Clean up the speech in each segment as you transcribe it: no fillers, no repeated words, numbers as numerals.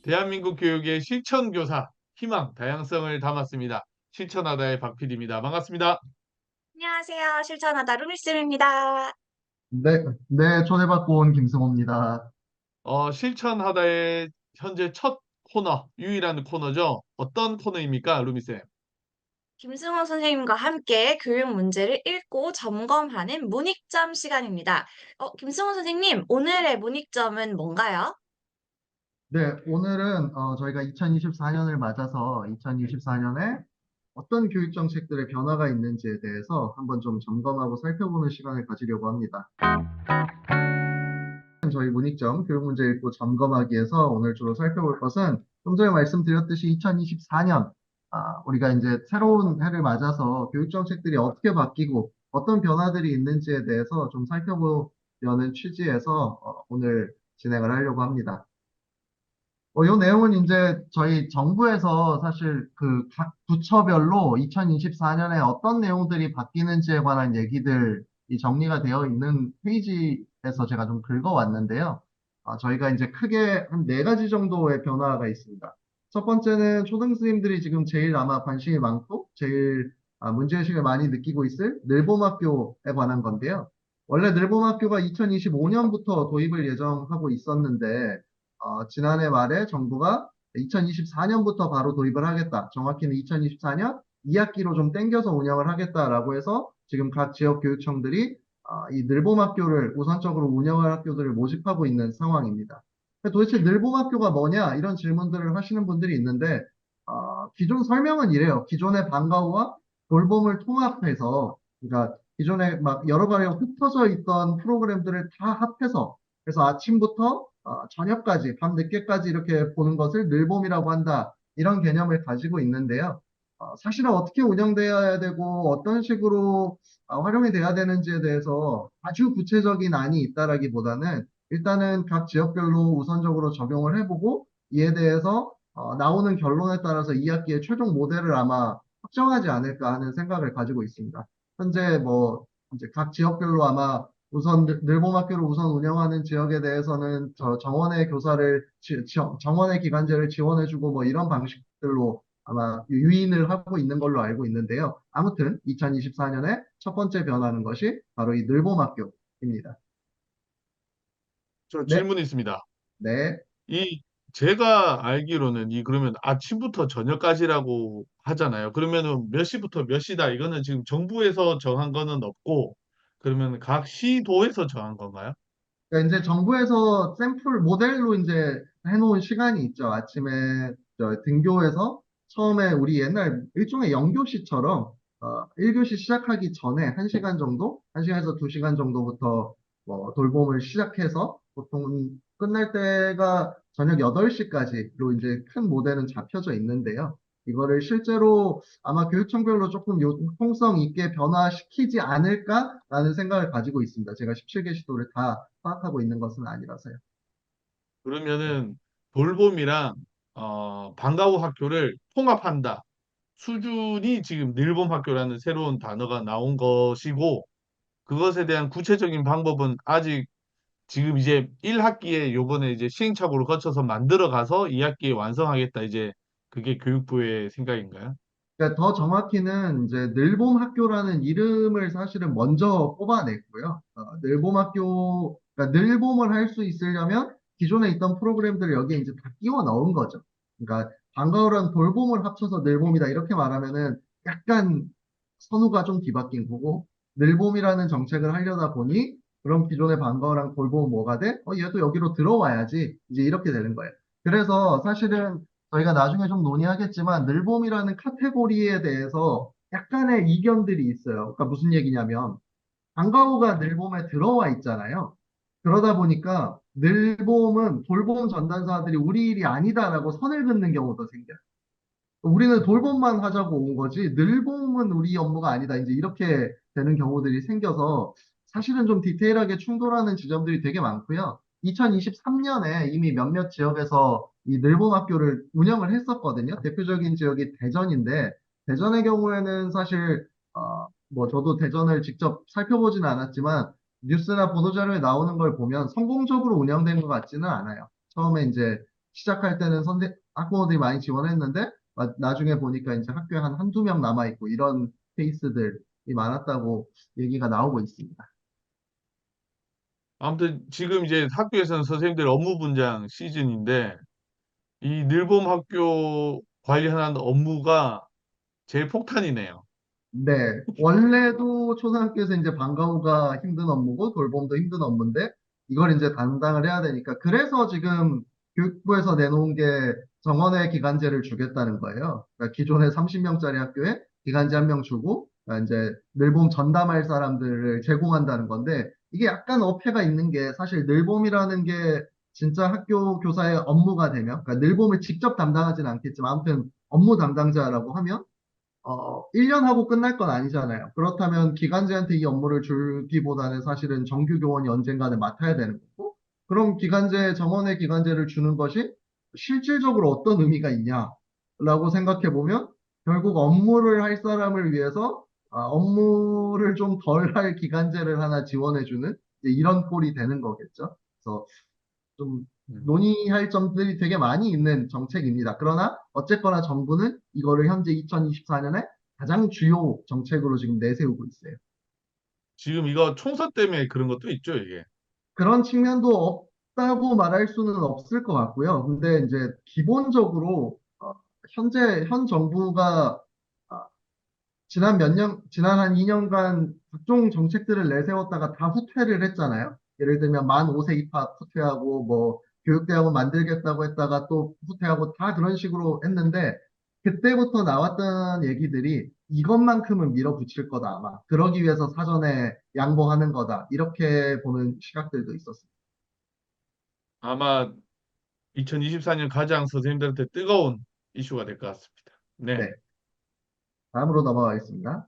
대한민국 교육의 실천교사, 희망, 다양성을 담았습니다. 실천하다의 박PD입니다. 반갑습니다. 안녕하세요. 실천하다 루미쌤입니다. 네, 네, 초대받고 온 김승호입니다. 실천하다의 현재 첫 코너, 유일한 코너죠. 어떤 코너입니까, 루미쌤? 김승호 선생님과 함께 교육 문제를 읽고 점검하는 문익점 시간입니다. 김승호 선생님, 오늘의 문익점은 뭔가요? 네, 오늘은 저희가 2024년을 맞아서 2024년에 어떤 교육 정책들의 변화가 있는지에 대해서 한번 좀 점검하고 살펴보는 시간을 가지려고 합니다. 저희 문익점 교육 문제 읽고 점검하기에서 오늘 주로 살펴볼 것은 좀 전에 말씀드렸듯이 2024년 우리가 이제 새로운 해를 맞아서 교육 정책들이 어떻게 바뀌고 어떤 변화들이 있는지에 대해서 좀 살펴보려는 취지에서 오늘 진행을 하려고 합니다. 이 내용은 이제 저희 정부에서 사실 그 각 부처별로 2024년에 어떤 내용들이 바뀌는지에 관한 얘기들이 정리가 되어 있는 페이지에서 제가 좀 긁어왔는데요. 저희가 이제 크게 한 네 가지 정도의 변화가 있습니다. 첫 번째는 초등스님들이 지금 제일 아마 관심이 많고 제일 문제의식을 많이 느끼고 있을 늘봄학교에 관한 건데요. 원래 늘봄학교가 2025년부터 도입을 예정하고 있었는데 지난해 말에 정부가 2024년부터 바로 도입을 하겠다. 정확히는 2024년 2학기로 좀 땡겨서 운영을 하겠다라고 해서 지금 각 지역 교육청들이 이 늘봄학교를 우선적으로 운영할 학교들을 모집하고 있는 상황입니다. 도대체 늘봄학교가 뭐냐? 이런 질문들을 하시는 분들이 있는데 기존 설명은 이래요. 기존의 방과후와 돌봄을 통합해서 그러니까 기존에 막 여러 가지 흩어져 있던 프로그램들을 다 합해서 그래서 아침부터 저녁까지, 밤 늦게까지 이렇게 보는 것을 늘봄이라고 한다. 이런 개념을 가지고 있는데요. 사실은 어떻게 운영되어야 되고 어떤 식으로 활용이 돼야 되는지에 대해서 아주 구체적인 안이 있다라기보다는 일단은 각 지역별로 우선적으로 적용을 해보고 이에 대해서 나오는 결론에 따라서 2학기의 최종 모델을 아마 확정하지 않을까 하는 생각을 가지고 있습니다. 현재 뭐 이제 각 지역별로 아마 우선 늘봄학교를 우선 운영하는 지역에 대해서는 정원의 교사를 정원의 기간제를 지원해주고 뭐 이런 방식들로 아마 유인을 하고 있는 걸로 알고 있는데요. 아무튼 2024년에 첫 번째 변하는 것이 바로 이 늘봄학교입니다. 저 네, 질문이 있습니다. 네. 이 제가 알기로는 그러면 아침부터 저녁까지라고 하잖아요. 그러면은 몇 시부터 몇 시다. 이거는 지금 정부에서 정한 거는 없고 그러면 각 시도에서 정한 건가요? 그러니까 이제 정부에서 샘플 모델로 이제 해놓은 시간이 있죠. 아침에 등교해서 처음에 우리 옛날 일종의 영교시처럼 1교시 시작하기 전에 1시간 정도, 1시간에서 2시간 정도부터 뭐 돌봄을 시작해서 보통 끝날 때가 저녁 8시까지로 이제 큰 모델은 잡혀져 있는데요. 이거를 실제로 아마 교육청별로 조금 융통성 있게 변화시키지 않을까라는 생각을 가지고 있습니다. 제가 17개 시도를 다 파악하고 있는 것은 아니라서요. 그러면은 돌봄이랑 방과 후 학교를 통합한다. 수준이 지금 늘봄 학교라는 새로운 단어가 나온 것이고 그것에 대한 구체적인 방법은 아직 지금 이제 1학기에 요번에 이제 시행착오를 거쳐서 만들어 가서 2학기에 완성하겠다. 이제 그게 교육부의 생각인가요? 그러니까 더 정확히는 이제 늘봄 학교라는 이름을 사실은 먼저 뽑아냈고요. 늘봄 학교, 그러니까 늘봄을 할 수 있으려면 기존에 있던 프로그램들을 여기에 이제 다 끼워 넣은 거죠. 그러니까 방과후랑 돌봄을 합쳐서 늘봄이다 이렇게 말하면은 약간 선후가 좀 뒤바뀐 거고 늘봄이라는 정책을 하려다 보니 그럼 기존의 방과후랑 돌봄은 뭐가 돼? 얘도 여기로 들어와야지 이제 이렇게 되는 거예요. 그래서 사실은 저희가 나중에 좀 논의하겠지만 늘봄이라는 카테고리에 대해서 약간의 이견들이 있어요. 그러니까 무슨 얘기냐면 방과후가 늘봄에 들어와 있잖아요. 그러다 보니까 늘봄은 돌봄 전담사들이 우리 일이 아니다라고 선을 긋는 경우도 생겨요. 우리는 돌봄만 하자고 온 거지 늘봄은 우리 업무가 아니다. 이제 이렇게 되는 경우들이 생겨서 사실은 좀 디테일하게 충돌하는 지점들이 되게 많고요. 2023년에 이미 몇몇 지역에서 이 늘봄 학교를 운영을 했었거든요. 대표적인 지역이 대전인데 대전의 경우에는 사실 뭐 저도 대전을 직접 살펴보지는 않았지만 뉴스나 보도자료에 나오는 걸 보면 성공적으로 운영된 것 같지는 않아요. 처음에 이제 시작할 때는 학부모들이 많이 지원했는데 나중에 보니까 이제 학교에 한 한두 명 남아있고 이런 케이스들이 많았다고 얘기가 나오고 있습니다. 아무튼 지금 이제 학교에서는 선생님들 업무 분장 시즌인데 이 늘봄 학교 관련한 업무가 제일 폭탄이네요. 네, 원래도 초등학교에서 이제 방과 후가 힘든 업무고 돌봄도 힘든 업무인데 이걸 이제 담당을 해야 되니까 그래서 지금 교육부에서 내놓은 게 정원외 기간제를 주겠다는 거예요. 그러니까 기존에 30명짜리 학교에 기간제 한 명 주고 그러니까 이제 늘봄 전담할 사람들을 제공한다는 건데 이게 약간 어폐가 있는 게 사실 늘봄이라는 게 진짜 학교 교사의 업무가 되면 그러니까 늘봄을 직접 담당하지는 않겠지만 아무튼 업무 담당자라고 하면 1년 하고 끝날 건 아니잖아요. 그렇다면 기간제한테 이 업무를 주기보다는 사실은 정규 교원이 언젠가는 맡아야 되는 거고, 그럼 정원의 기간제를 주는 것이 실질적으로 어떤 의미가 있냐라고 생각해 보면, 결국 업무를 할 사람을 위해서 업무를 좀 덜 할 기간제를 하나 지원해 주는 이런 꼴이 되는 거겠죠. 그래서 좀 음. 논의할 점들이 되게 많이 있는 정책입니다. 그러나 어쨌거나 정부는 이거를 현재 2024년에 가장 주요 정책으로 지금 내세우고 있어요. 지금 이거 총선 때문에 그런 것도 있죠, 이게. 그런 측면도 없다고 말할 수는 없을 것 같고요. 근데 이제 기본적으로 현 정부가 아, 지난 한 2년간 각종 정책들을 내세웠다가 다 후퇴를 했잖아요. 예를 들면 만 5세 입학 후퇴하고 뭐 교육대학원 만들겠다고 했다가 또 후퇴하고 다 그런 식으로 했는데 그때부터 나왔던 얘기들이 이것만큼은 밀어붙일 거다 아마. 그러기 위해서 사전에 양보하는 거다. 이렇게 보는 시각들도 있었습니다. 아마 2024년 가장 선생님들한테 뜨거운 이슈가 될 것 같습니다. 네. 네. 다음으로 넘어가겠습니다.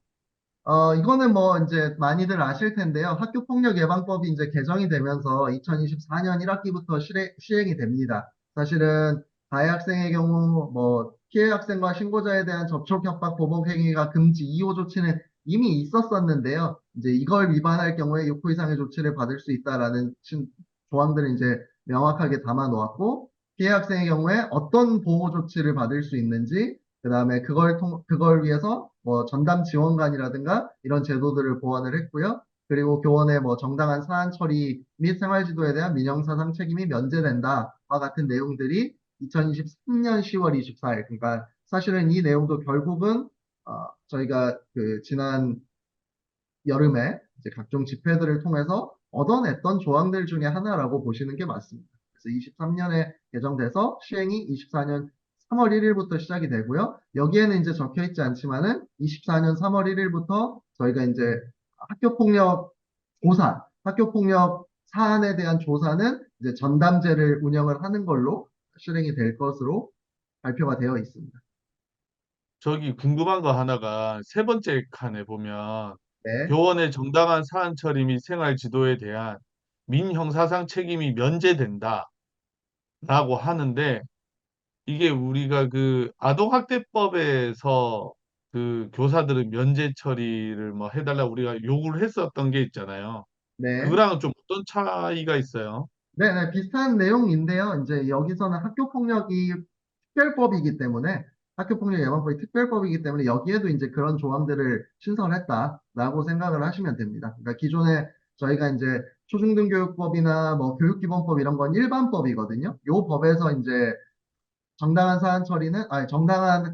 이거는 뭐 이제 많이들 아실 텐데요. 학교폭력 예방법이 이제 개정이 되면서 2024년 1학기부터 시행이 됩니다. 사실은 가해 학생의 경우 뭐 피해 학생과 신고자에 대한 접촉 협박 보복 행위가 금지 2호 조치는 이미 있었었는데요. 이제 이걸 위반할 경우에 6호 이상의 조치를 받을 수 있다라는 조항들을 이제 명확하게 담아 놓았고 피해 학생의 경우에 어떤 보호 조치를 받을 수 있는지 그다음에 그걸 위해서 뭐 전담 지원관이라든가 이런 제도들을 보완을 했고요. 그리고 교원의 뭐 정당한 사안 처리 및 생활지도에 대한 민형사상 책임이 면제된다와 같은 내용들이 2023년 10월 24일, 그러니까 사실은 이 내용도 결국은 저희가 그 지난 여름에 이제 각종 집회들을 통해서 얻어냈던 조항들 중에 하나라고 보시는 게 맞습니다. 그래서 23년에 개정돼서 시행이 24년 3월 1일부터 시작이 되고요. 여기에는 이제 적혀 있지 않지만은 24년 3월 1일부터 저희가 이제 학교폭력 사안에 대한 조사는 이제 전담제를 운영을 하는 걸로 실행이 될 것으로 발표가 되어 있습니다. 저기 궁금한 거 하나가 세 번째 칸에 보면 네, 교원의 정당한 사안 처리 및 생활 지도에 대한 민형사상 책임이 면제된다라고 하는데 이게 우리가 그 아동학대법에서 그 교사들은 면제 처리를 뭐 해달라고 우리가 요구를 했었던 게 있잖아요. 네. 그거랑은 좀 어떤 차이가 있어요? 네네, 비슷한 내용인데요. 이제 여기서는 학교폭력이 특별법이기 때문에, 학교폭력 예방법이 특별법이기 때문에 여기에도 이제 그런 조항들을 신설했다라고 생각을 하시면 됩니다. 그러니까 기존에 저희가 이제 초중등교육법이나 뭐 교육기본법 이런 건 일반법이거든요. 요 법에서 이제 정당한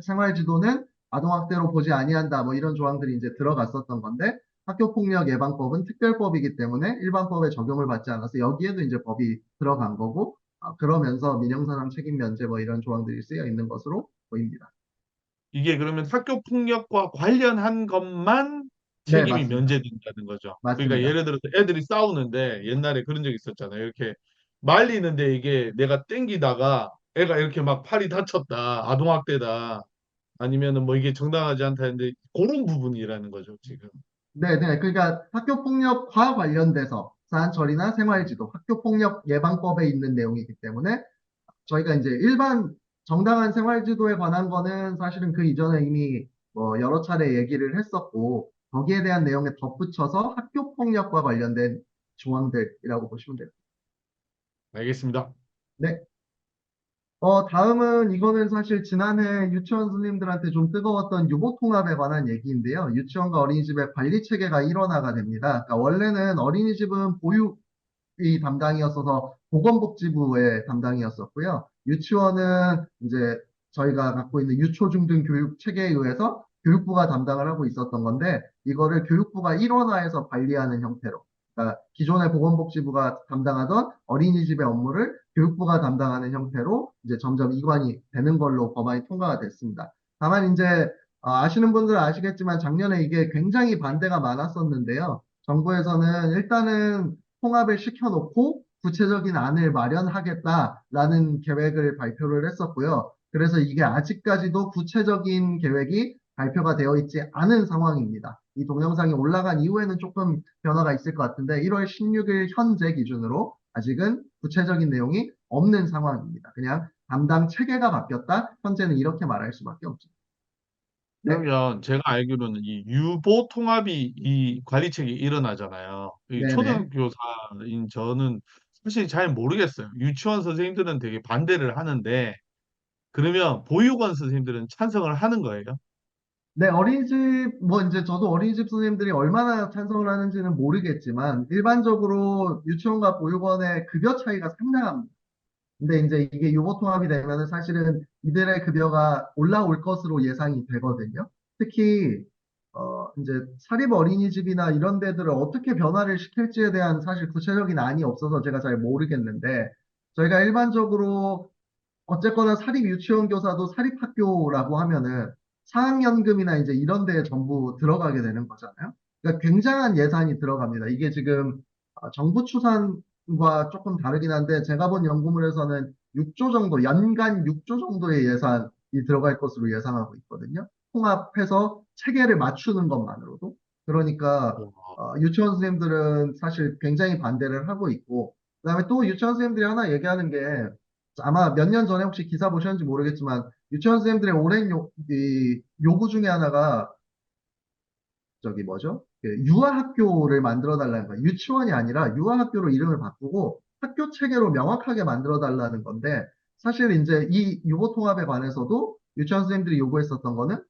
생활지도는 아동학대로 보지 아니한다. 뭐 이런 조항들이 이제 들어갔었던 건데 학교폭력 예방법은 특별법이기 때문에 일반법에 적용을 받지 않아서 여기에도 이제 법이 들어간 거고 그러면서 민형사상 책임 면제 뭐 이런 조항들이 쓰여 있는 것으로 보입니다. 이게 그러면 학교 폭력과 관련한 것만 네, 책임이 맞습니다. 면제된다는 거죠. 그러니까 맞습니다. 예를 들어서 애들이 싸우는데 옛날에 그런 적 있었잖아요. 이렇게 말리는데 이게 내가 땡기다가 애가 이렇게 막 팔이 다쳤다, 아동학대다, 아니면은 뭐 이게 정당하지 않다 했는데 그런 부분이라는 거죠, 지금. 네, 네. 그러니까 학교폭력과 관련돼서 사안처리나 생활지도, 학교폭력 예방법에 있는 내용이기 때문에 저희가 이제 일반 정당한 생활지도에 관한 거는 사실은 그 이전에 이미 뭐 여러 차례 얘기를 했었고, 거기에 대한 내용에 덧붙여서 학교폭력과 관련된 조항들이라고 보시면 돼요. 알겠습니다. 네. 다음은 이거는 사실 지난해 유치원 선생님들한테 좀 뜨거웠던 유보통합에 관한 얘기인데요. 유치원과 어린이집의 관리 체계가 일원화가 됩니다. 그러니까 원래는 어린이집은 보육이 담당이었어서 보건복지부의 담당이었었고요. 유치원은 이제 저희가 갖고 있는 유초중등 교육 체계에 의해서 교육부가 담당을 하고 있었던 건데 이거를 교육부가 일원화해서 관리하는 형태로 그러니까 기존의 보건복지부가 담당하던 어린이집의 업무를 교육부가 담당하는 형태로 이제 점점 이관이 되는 걸로 법안이 통과가 됐습니다. 다만 이제 아시는 분들은 아시겠지만 작년에 이게 굉장히 반대가 많았었는데요. 정부에서는 일단은 통합을 시켜놓고 구체적인 안을 마련하겠다라는 계획을 발표를 했었고요. 그래서 이게 아직까지도 구체적인 계획이 발표가 되어 있지 않은 상황입니다. 이 동영상이 올라간 이후에는 조금 변화가 있을 것 같은데 1월 16일 현재 기준으로 아직은 구체적인 내용이 없는 상황입니다. 그냥 담당 체계가 바뀌었다. 현재는 이렇게 말할 수밖에 없죠. 네, 그러면 제가 알기로는 이 유보 통합이 이 관리책이 일어나잖아요. 이 네네. 초등교사인 저는 사실 잘 모르겠어요. 유치원 선생님들은 되게 반대를 하는데 그러면 보육원 선생님들은 찬성을 하는 거예요? 네, 어린이집, 뭐 이제 저도 어린이집 선생님들이 얼마나 찬성을 하는지는 모르겠지만 일반적으로 유치원과 보육원의 급여 차이가 상당합니다. 근데 이제 이게 유보통합이 되면은 사실은 이들의 급여가 올라올 것으로 예상이 되거든요. 특히 이제 사립 어린이집이나 이런 데들을 어떻게 변화를 시킬지에 대한 사실 구체적인 안이 없어서 제가 잘 모르겠는데 저희가 일반적으로 어쨌거나 사립 유치원 교사도 사립학교라고 하면은 사학연금이나 이제 이런 데에 전부 들어가게 되는 거잖아요. 그러니까 굉장한 예산이 들어갑니다. 이게 지금 정부 추산과 조금 다르긴 한데 제가 본 연구물에서는 6조 정도, 연간 6조 정도의 예산이 들어갈 것으로 예상하고 있거든요. 통합해서 체계를 맞추는 것만으로도. 그러니까 와, 유치원 선생님들은 사실 굉장히 반대를 하고 있고, 그다음에 또 유치원 선생님들이 하나 얘기하는 게 아마 몇 년 전에 혹시 기사 보셨는지 모르겠지만 유치원 선생님들의 오랜 이 요구 중에 하나가 저기 뭐죠? 그 유아학교를 만들어 달라는 거예요. 유치원이 아니라 유아학교로 이름을 바꾸고 학교 체계로 명확하게 만들어 달라는 건데 사실 이제 이 유보통합에 관해서도 유치원 선생님들이 요구했었던 거는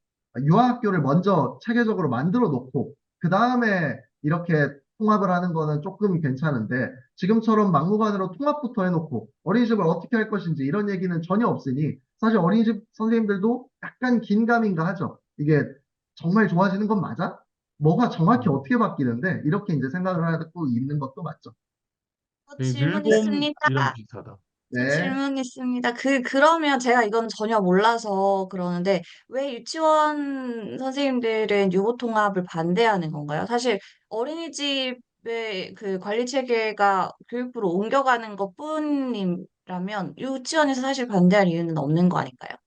유아학교를 먼저 체계적으로 만들어 놓고 그 다음에 이렇게 통합을 하는 거는 조금 괜찮은데 지금처럼 막무가내로 통합부터 해놓고 어린이집을 어떻게 할 것인지 이런 얘기는 전혀 없으니 사실 어린이집 선생님들도 약간 긴가민가 하죠. 이게 정말 좋아지는 건 맞아? 뭐가 정확히 음, 어떻게 바뀌는데 이렇게 이제 생각을 하고 있는 것도 맞죠. 질문 있습니다. 늘봄이랑 비슷하다. 네. 질문 있습니다. 그러면 제가 이건 전혀 몰라서 그러는데, 왜 유치원 선생님들은 유보통합을 반대하는 건가요? 사실 어린이집의 그 관리 체계가 교육부로 옮겨가는 것 뿐이라면, 유치원에서 사실 반대할 이유는 없는 거 아닐까요?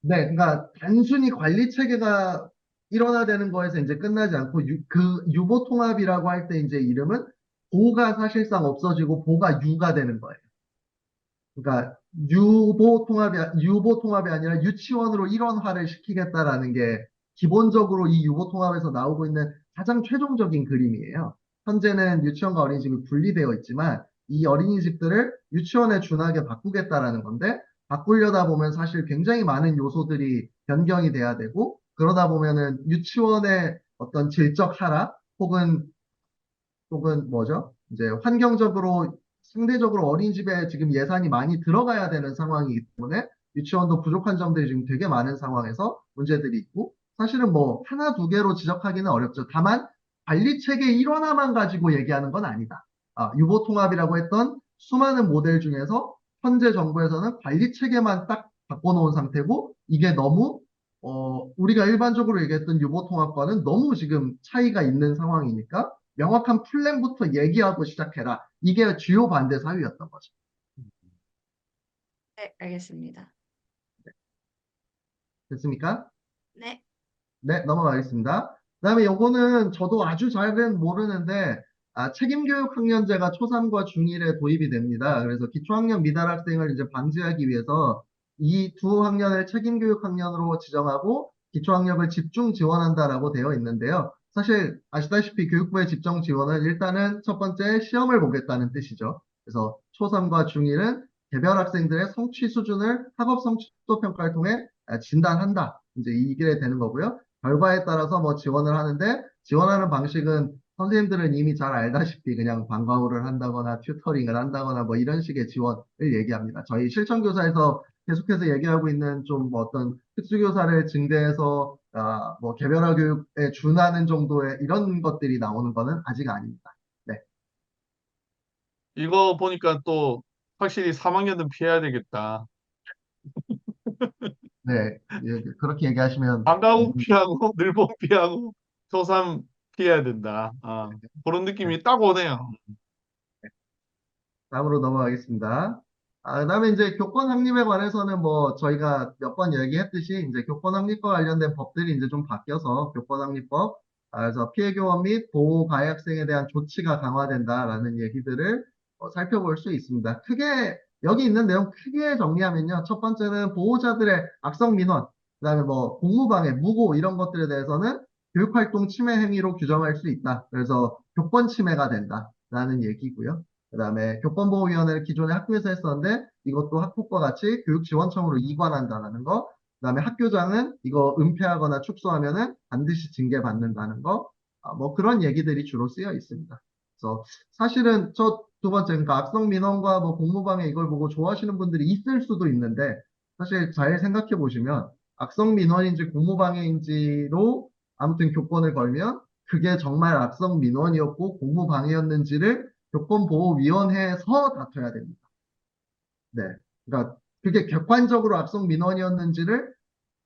네, 그러니까 단순히 관리 체계가 일원화되는 거에서 이제 끝나지 않고 그 유보 통합이라고 할 때 이제 이름은 보가 사실상 없어지고 보가 유가 되는 거예요. 그러니까 유보 통합이 아니라 유치원으로 일원화를 시키겠다라는 게 기본적으로 이 유보 통합에서 나오고 있는 가장 최종적인 그림이에요. 현재는 유치원과 어린이집이 분리되어 있지만 이 어린이집들을 유치원에 준하게 바꾸겠다라는 건데 바꾸려다 보면 사실 굉장히 많은 요소들이 변경이 돼야 되고 그러다 보면은 유치원의 어떤 질적 하락 혹은 뭐죠? 이제 환경적으로 상대적으로 어린이집에 지금 예산이 많이 들어가야 되는 상황이기 때문에 유치원도 부족한 점들이 지금 되게 많은 상황에서 문제들이 있고 사실은 뭐 하나 두 개로 지적하기는 어렵죠. 다만 관리 체계 일원화만 가지고 얘기하는 건 아니다. 유보 통합이라고 했던 수많은 모델 중에서 현재 정부에서는 관리 체계만 딱 바꿔놓은 상태고 이게 너무 우리가 일반적으로 얘기했던 유보 통합과는 너무 지금 차이가 있는 상황이니까 명확한 플랜부터 얘기하고 시작해라. 이게 주요 반대 사유였던 거죠. 네, 알겠습니다. 됐습니까? 네. 네, 넘어가겠습니다. 그다음에 요거는 저도 아주 잘은 모르는데 책임교육 학년제가 초3과 중1에 도입이 됩니다. 그래서 기초학년 미달 학생을 이제 방지하기 위해서 이 두 학년을 책임교육 학년으로 지정하고 기초학력을 집중 지원한다라고 되어 있는데요. 사실 아시다시피 교육부의 집정 지원은 일단은 첫 번째 시험을 보겠다는 뜻이죠. 그래서 초3과 중1은 개별 학생들의 성취 수준을 학업 성취도 평가를 통해 진단한다. 이제 이게 되는 거고요. 결과에 따라서 뭐 지원을 하는데 지원하는 방식은 선생님들은 이미 잘 알다시피 그냥 방과후를 한다거나 튜터링을 한다거나 뭐 이런 식의 지원을 얘기합니다. 저희 실천교사에서 계속해서 얘기하고 있는 좀뭐 어떤 특수교사를 증대해서 뭐 개별화 교육에 준하는 정도의 이런 것들이 나오는 거는 아직 아닙니다. 네, 이거 보니까 또 확실히 3학년은 피해야 되겠다. 네, 예, 그렇게 얘기하시면 방과후 피하고 늘봄 피하고 초3 피해야 된다. 그런 네, 느낌이 딱 오네요. 다음으로 넘어가겠습니다. 그다음에 이제 교권 확립에 관해서는 뭐 저희가 몇 번 얘기했듯이 이제 교권 확립과 관련된 법들이 이제 좀 바뀌어서 교권 확립법, 그래서 피해 교원 및 보호 가해 학생에 대한 조치가 강화된다라는 얘기들을 살펴볼 수 있습니다. 크게 여기 있는 내용 크게 정리하면요. 첫 번째는 보호자들의 악성 민원, 그다음에 뭐 공무방해, 무고 이런 것들에 대해서는 교육활동 침해 행위로 규정할 수 있다. 그래서 교권 침해가 된다라는 얘기고요. 그다음에 교권보호위원회를 기존에 학교에서 했었는데 이것도 학폭과 같이 교육지원청으로 이관한다는 거. 그다음에 학교장은 이거 은폐하거나 축소하면은 반드시 징계받는다는 거. 뭐 그런 얘기들이 주로 쓰여 있습니다. 그래서 사실은 저 두 번째, 그러니까 악성 민원과 뭐 공무방해 이걸 보고 좋아하시는 분들이 있을 수도 있는데 사실 잘 생각해 보시면 악성 민원인지 공무방해인지로 아무튼 교권을 걸면 그게 정말 악성 민원이었고 공무방해였는지를 교권보호위원회에서 다퉈야 됩니다. 네. 그러니까 그게 객관적으로 악성 민원이었는지를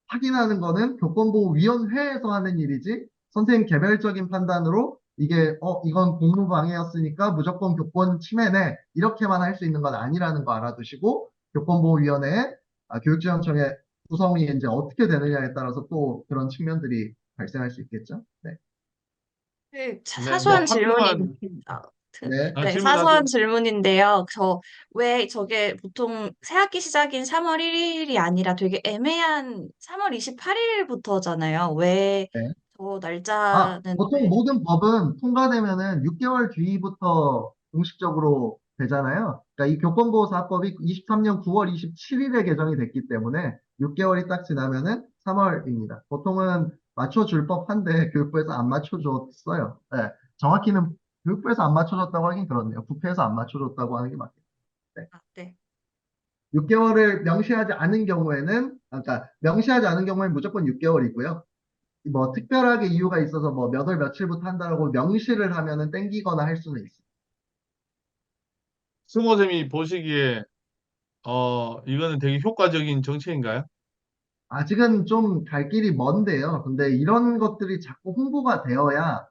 확인하는 거는 교권보호위원회에서 하는 일이지 선생님 개별적인 판단으로 이게 이건 공무방해였으니까 무조건 교권 침해네 이렇게만 할 수 있는 건 아니라는 거 알아두시고 교권보호위원회에 교육지원청의 구성이 이제 어떻게 되느냐에 따라서 또 그런 측면들이 발생할 수 있겠죠. 네. 네, 뭐 사소한 학교만 질문입니다. 네. 네, 사소한 질문하세요. 질문인데요. 왜 저게 보통 새학기 시작인 3월 1일이 아니라 되게 애매한 3월 28일부터잖아요. 왜 네. 저 날짜는 보통 왜? 모든 법은 통과되면은 6개월 뒤부터 공식적으로 되잖아요. 그러니까 이 교권보호사업법이 23년 9월 27일에 개정이 됐기 때문에 6개월이 딱 지나면은 3월입니다. 보통은 맞춰줄 법한데 교육부에서 안 맞춰줬어요. 네. 정확히는 교육부에서 안 맞춰줬다고 하긴 그렇네요. 국회에서 안 맞춰줬다고 하는 게 맞겠죠. 네. 네. 6개월을 명시하지 않은 경우에는, 그러니까 명시하지 않은 경우에는 무조건 6개월이고요. 뭐 특별하게 이유가 있어서 뭐 몇 월 며칠부터 한다고 명시를 하면은 땡기거나 할 수는 있어요. 승호쌤이 보시기에 이거는 되게 효과적인 정책인가요? 아직은 좀 갈 길이 먼데요. 근데 이런 것들이 자꾸 홍보가 되어야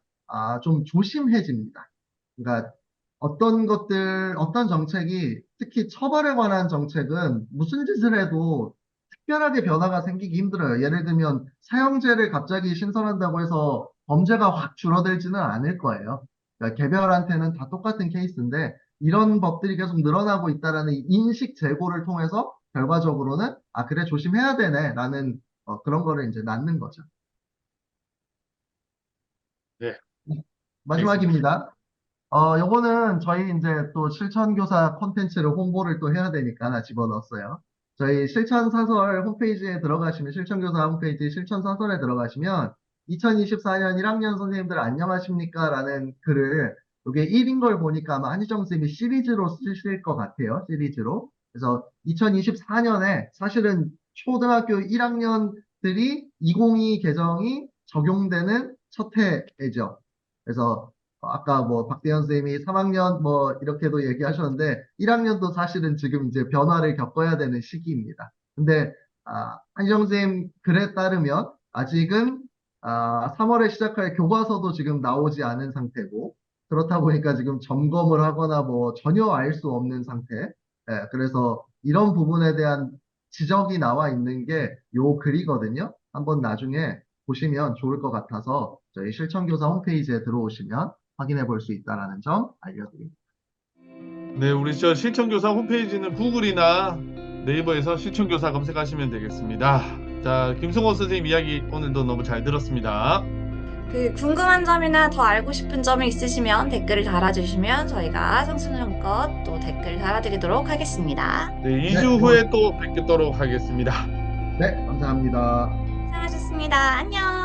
좀 조심해집니다. 그러니까 어떤 것들, 어떤 정책이 특히 처벌에 관한 정책은 무슨 짓을 해도 특별하게 변화가 생기기 힘들어요. 예를 들면 사형제를 갑자기 신설한다고 해서 범죄가 확 줄어들지는 않을 거예요. 그러니까 개별한테는 다 똑같은 케이스인데 이런 법들이 계속 늘어나고 있다라는 인식 제고를 통해서 결과적으로는 그래 조심해야 되네라는 그런 거를 이제 낳는 거죠. 네, 알겠습니다. 마지막입니다. 요거는 저희 이제 또 실천교사 콘텐츠를 홍보를 또 해야 되니까 하나 집어넣었어요. 저희 실천사설 홈페이지에 들어가시면, 실천교사 홈페이지 실천사설에 들어가시면, 2024년 1학년 선생님들 안녕하십니까? 라는 글을, 이게 1인 걸 보니까 아마 한희정 선생님이 시리즈로 쓰실 것 같아요. 시리즈로. 그래서 2024년에 사실은 초등학교 1학년들이 2022 개정이 적용되는 첫 해죠. 그래서 아까 뭐 박대현 선생님이 3학년 뭐 이렇게도 얘기하셨는데 1학년도 사실은 지금 이제 변화를 겪어야 되는 시기입니다. 근데 한정 선생님 글에 따르면 아직은 3월에 시작할 교과서도 지금 나오지 않은 상태고 그렇다 보니까 지금 점검을 하거나 뭐 전혀 알 수 없는 상태. 그래서 이런 부분에 대한 지적이 나와 있는 게 요 글이거든요. 한번 나중에 보시면 좋을 것 같아서 저희 실천교사 홈페이지에 들어오시면 확인해 볼 수 있다는 점 알려드립니다. 네, 우리 저 실천교사 홈페이지는 구글이나 네이버에서 실천교사 검색하시면 되겠습니다. 자, 김승호 선생님 이야기 오늘도 너무 잘 들었습니다. 그 궁금한 점이나 더 알고 싶은 점이 있으시면 댓글을 달아주시면 저희가 성심성의껏 또 댓글 달아드리도록 하겠습니다. 네, 네, 2주 오늘, 후에 또 뵙도록 하겠습니다. 네, 감사합니다. 고생하셨습니다. 안녕!